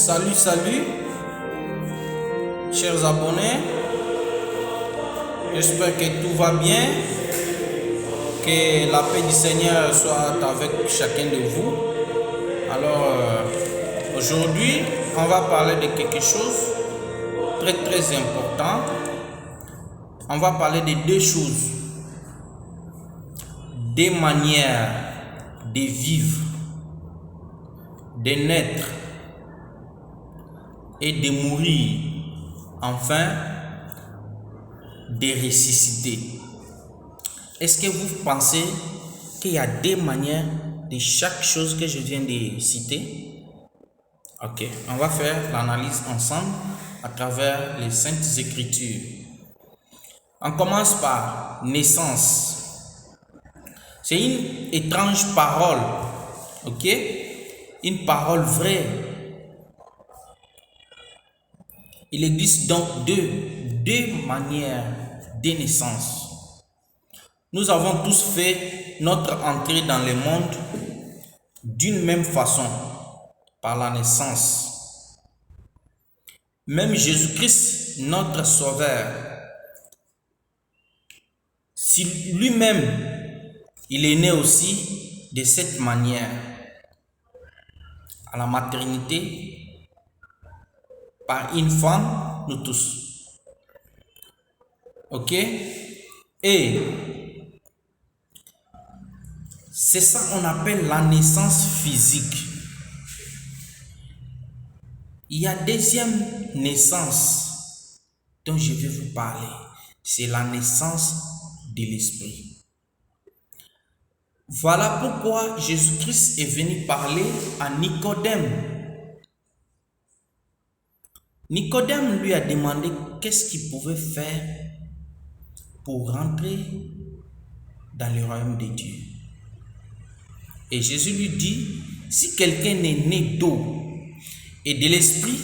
Salut, salut, chers abonnés. J'espère que tout va bien, que la paix du Seigneur soit avec chacun de vous. Alors, aujourd'hui, on va parler de quelque chose de très important. On va parler de deux choses, des manières de vivre, de naître et de mourir, enfin de ressusciter. Est-ce que vous pensez qu'il y a des manières de chaque chose que je viens de citer? Ok, on va faire l'analyse ensemble à travers les Saintes Écritures. On commence par naissance. C'est une étrange parole, ok? Une parole vraie. Il existe donc deux manières de naissance. Nous avons tous fait notre entrée dans le monde d'une même façon, par la naissance. Même Jésus-Christ, notre Sauveur, si lui-même, il est né aussi de cette manière, à la maternité, par une femme, nous tous. Ok? Et c'est ça qu'on appelle la naissance physique. Il y a deuxième naissance dont je vais vous parler. C'est la naissance de l'esprit. Voilà pourquoi Jésus-Christ est venu parler à Nicodème. Nicodème lui a demandé qu'est-ce qu'il pouvait faire pour rentrer dans le royaume de Dieu. Et Jésus lui dit, si quelqu'un est né d'eau et de l'esprit,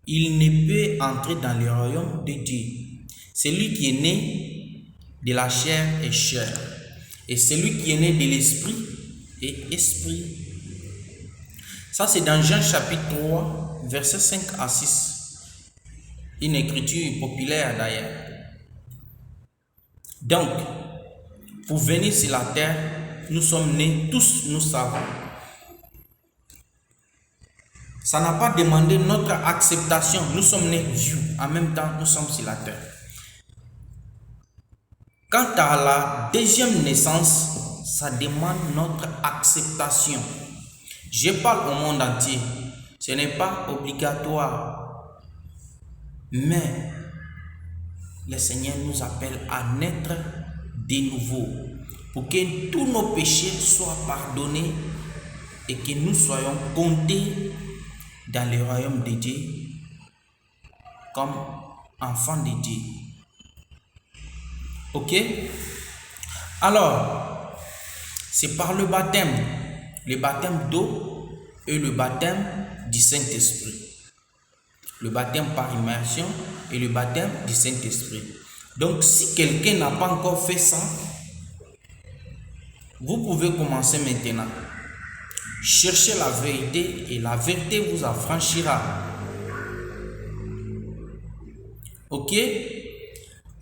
il ne peut entrer dans le royaume de Dieu. Celui qui est né de la chair est chair, et celui qui est né de l'esprit est esprit. Ça, c'est dans Jean chapitre 3, versets 5 à 6. Une écriture populaire d'ailleurs. Donc, pour venir sur la terre, nous sommes nés, tous nous savons. Ça n'a pas demandé notre acceptation. Nous sommes nés vieux. En même temps, nous sommes sur la terre. Quant à la deuxième naissance, ça demande notre acceptation. Je parle au monde entier. Ce n'est pas obligatoire. Mais le Seigneur nous appelle à naître de nouveau pour que tous nos péchés soient pardonnés et que nous soyons comptés dans le royaume de Dieu comme enfants de Dieu. Ok? Alors, c'est par le baptême d'eau et le baptême du Saint-Esprit. Le baptême par immersion et le baptême du Saint-Esprit. Donc, si quelqu'un n'a pas encore fait ça, vous pouvez commencer maintenant. Cherchez la vérité et la vérité vous affranchira. Ok?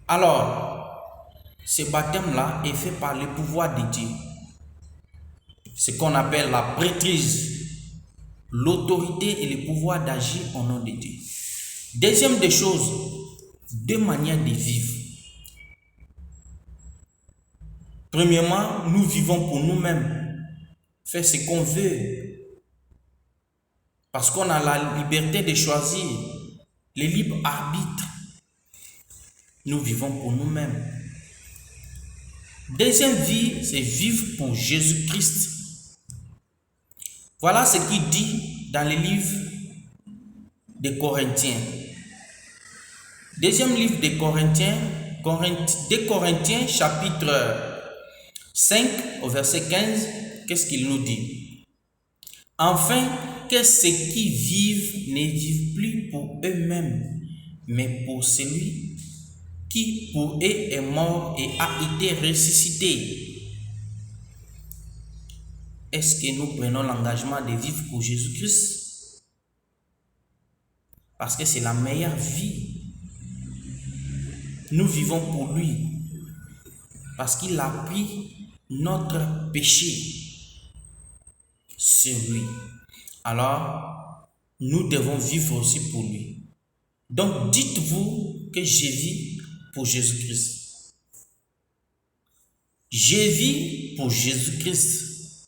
Alors, ce baptême-là est fait par le pouvoir de Dieu. Ce qu'on appelle la prêtrise, l'autorité et le pouvoir d'agir au nom de Dieu. Deuxième des choses, deux manières de vivre. Premièrement, nous vivons pour nous-mêmes, faire ce qu'on veut, parce qu'on a la liberté de choisir, le libre arbitre. Nous vivons pour nous-mêmes. Deuxième vie, c'est vivre pour Jésus-Christ. Voilà ce qu'il dit dans le livre des Corinthiens. Deuxième livre des Corinthiens, 2 Corinthiens chapitre 5 au verset 15, qu'est-ce qu'il nous dit? Enfin, que ceux qui vivent ne vivent plus pour eux-mêmes, mais pour celui qui pour eux est mort et a été ressuscité. Est-ce que nous prenons l'engagement de vivre pour Jésus-Christ? parce que c'est la meilleure vie. Nous vivons pour lui, parce qu'il a pris notre péché sur lui. Alors, nous devons vivre aussi pour lui. Donc, dites-vous que je vis pour Jésus-Christ. Je vis pour Jésus-Christ.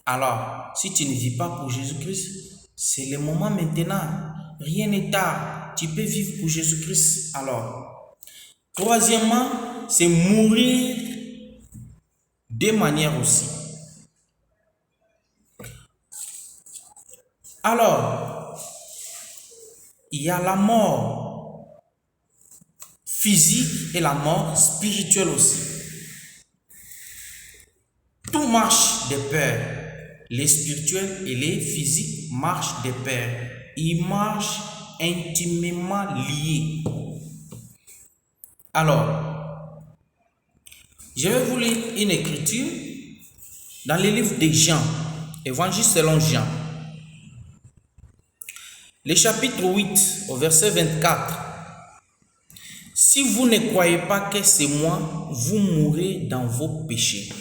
Alors, si tu ne vis pas pour Jésus-Christ, c'est le moment maintenant. Rien n'est tard. Tu peux vivre pour Jésus-Christ. Alors, troisièmement, c'est mourir de manière aussi. Alors, il y a la mort physique et la mort spirituelle aussi. Tout marche de pair. Les spirituels et les physiques marchent de pair. Ils marchent intimement liés. Alors, je vais vous lire une écriture dans le livre de Jean, Évangile selon Jean. Le chapitre 8, au verset 24. Si vous ne croyez pas que c'est moi, vous mourrez dans vos péchés.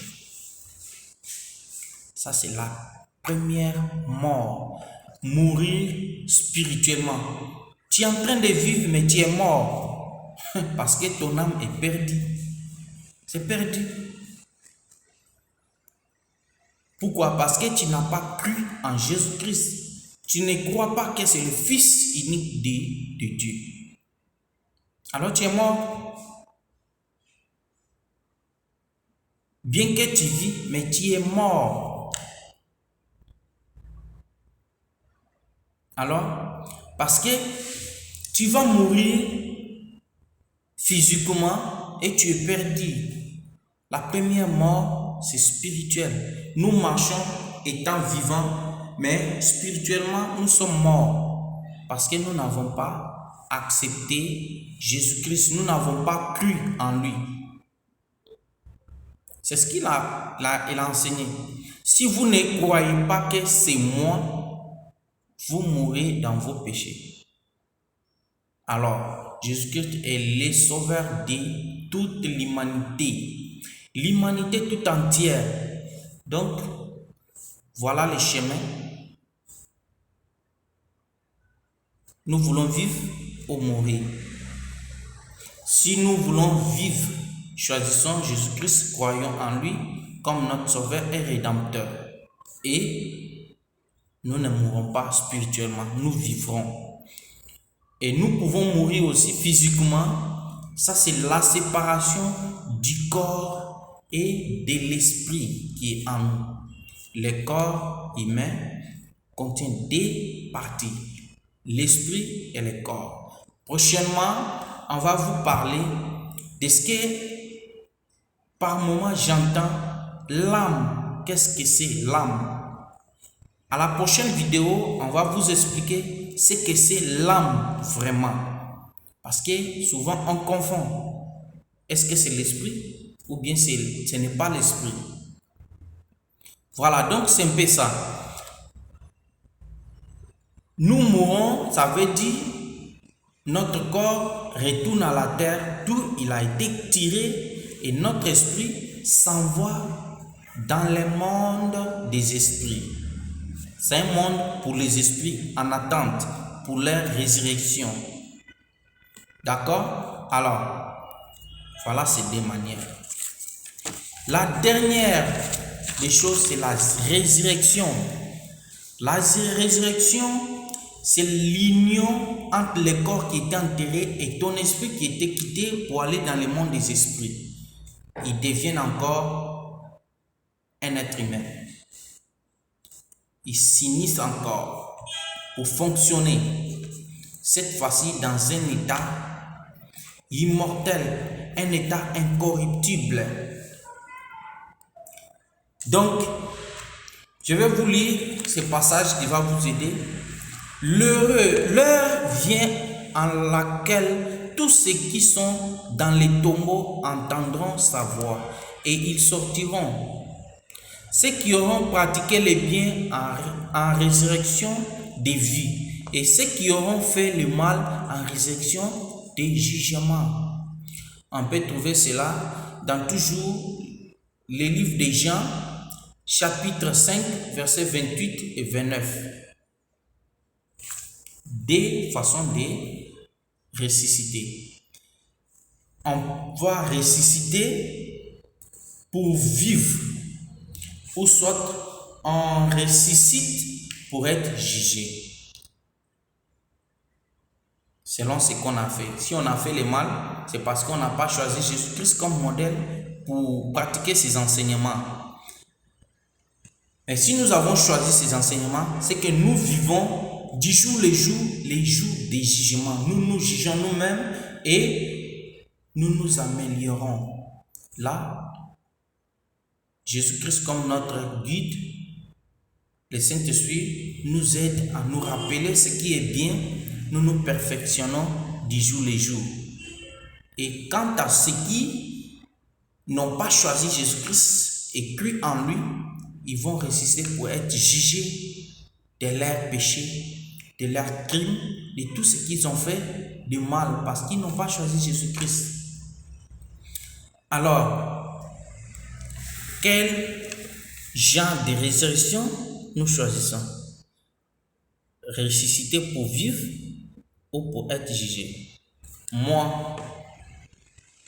Ça, c'est la première mort. Mourir spirituellement. Tu es en train de vivre, mais tu es mort. Parce que ton âme est perdue. C'est perdu. Pourquoi? Parce que tu n'as pas cru en Jésus-Christ. Tu ne crois pas que c'est le Fils unique de Dieu. Alors tu es mort. Bien que tu vis, mais tu es mort. Alors, parce que tu vas mourir physiquement et tu es perdu. La première mort, c'est spirituel. Nous marchons étant vivants, mais spirituellement, nous sommes morts. Parce que nous n'avons pas accepté Jésus-Christ. Nous n'avons pas cru en lui. C'est ce qu'il a enseigné. Si vous ne croyez pas que c'est moi, vous mourrez dans vos péchés. Alors, Jésus-Christ est le sauveur de toute l'humanité. L'humanité tout entière. Donc, voilà le chemin. Nous voulons vivre ou mourir. Si nous voulons vivre, choisissons Jésus-Christ, croyons en lui comme notre sauveur et rédempteur. Et nous ne mourrons pas spirituellement, nous vivrons. Et nous pouvons mourir aussi physiquement. Ça, c'est la séparation du corps et de l'esprit qui est en nous. Le corps humain contient deux parties, l'esprit et le corps. Prochainement, on va vous parler de ce que par moment j'entends l'âme. Qu'est-ce que c'est l'âme? À la prochaine vidéo, on va vous expliquer ce que c'est l'âme vraiment. Parce que souvent on confond. Est-ce que c'est l'esprit ou bien ce n'est pas l'esprit? Voilà, donc c'est un peu ça. Nous mourons, ça veut dire notre corps retourne à la terre d'où il a été tiré et notre esprit s'envoie dans le monde des esprits. C'est un monde pour les esprits en attente pour leur résurrection. D'accord? Alors, voilà ces deux manières. La dernière des choses, c'est la résurrection. La résurrection, c'est l'union entre le corps qui était enterré et ton esprit qui était quitté pour aller dans le monde des esprits. Ils deviennent encore un être humain. Ils s'unissent encore pour fonctionner, cette fois-ci dans un état immortel, un état incorruptible. Donc, je vais vous lire ce passage qui va vous aider. L'heure vient en laquelle tous ceux qui sont dans les tombeaux entendront sa voix et ils sortiront. Ceux qui auront pratiqué les biens en résurrection des vies et ceux qui auront fait le mal en résurrection des jugements. On peut trouver cela dans toujours les livres de Jean, chapitre 5, versets 28 et 29. Des façons de ressusciter. On va ressusciter pour vivre, ou soit on ressuscite pour être jugé. Selon ce qu'on a fait. Si on a fait le mal, c'est parce qu'on n'a pas choisi Jésus-Christ comme modèle pour pratiquer ses enseignements. Mais si nous avons choisi ces enseignements, c'est que nous vivons du jour les jours des jugements. Nous nous jugeons nous-mêmes et nous nous améliorons. Là, Jésus-Christ comme notre guide, le Saint-Esprit nous aide à nous rappeler ce qui est bien. Nous nous perfectionnons du jour les jours. Et quant à ceux qui n'ont pas choisi Jésus-Christ et cru en lui, ils vont résister pour être jugés de leurs péchés, de leurs crimes, de tout ce qu'ils ont fait de mal parce qu'ils n'ont pas choisi Jésus-Christ. Alors, quel genre de résurrection nous choisissons? Ressusciter pour vivre ou pour être jugé? Moi,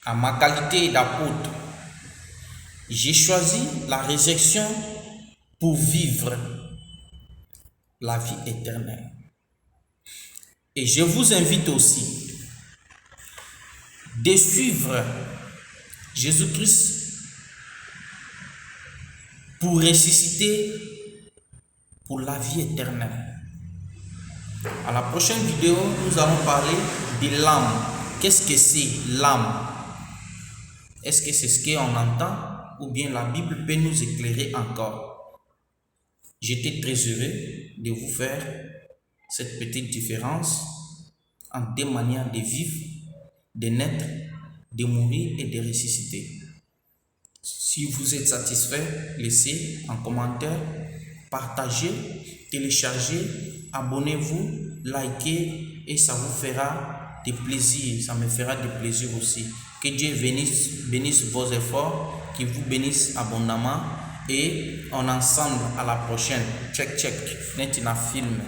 à ma qualité d'apôtre, j'ai choisi la résurrection pour vivre la vie éternelle. Et je vous invite aussi de suivre Jésus-Christ pour ressusciter pour la vie éternelle. À la prochaine vidéo, nous allons parler de l'âme. Qu'est-ce que c'est l'âme? Est-ce que c'est ce qu'on entend ou bien la Bible peut nous éclairer encore? J'étais très heureux de vous faire cette petite différence entre deux manières de vivre, de naître, de mourir et de ressusciter. Si vous êtes satisfait, laissez un commentaire, partagez, téléchargez, abonnez-vous, likez et ça vous fera de plaisir, ça me fera de plaisir aussi. Que Dieu bénisse vos efforts, qu'il vous bénisse abondamment et on ensemble à la prochaine. Check, net in a film.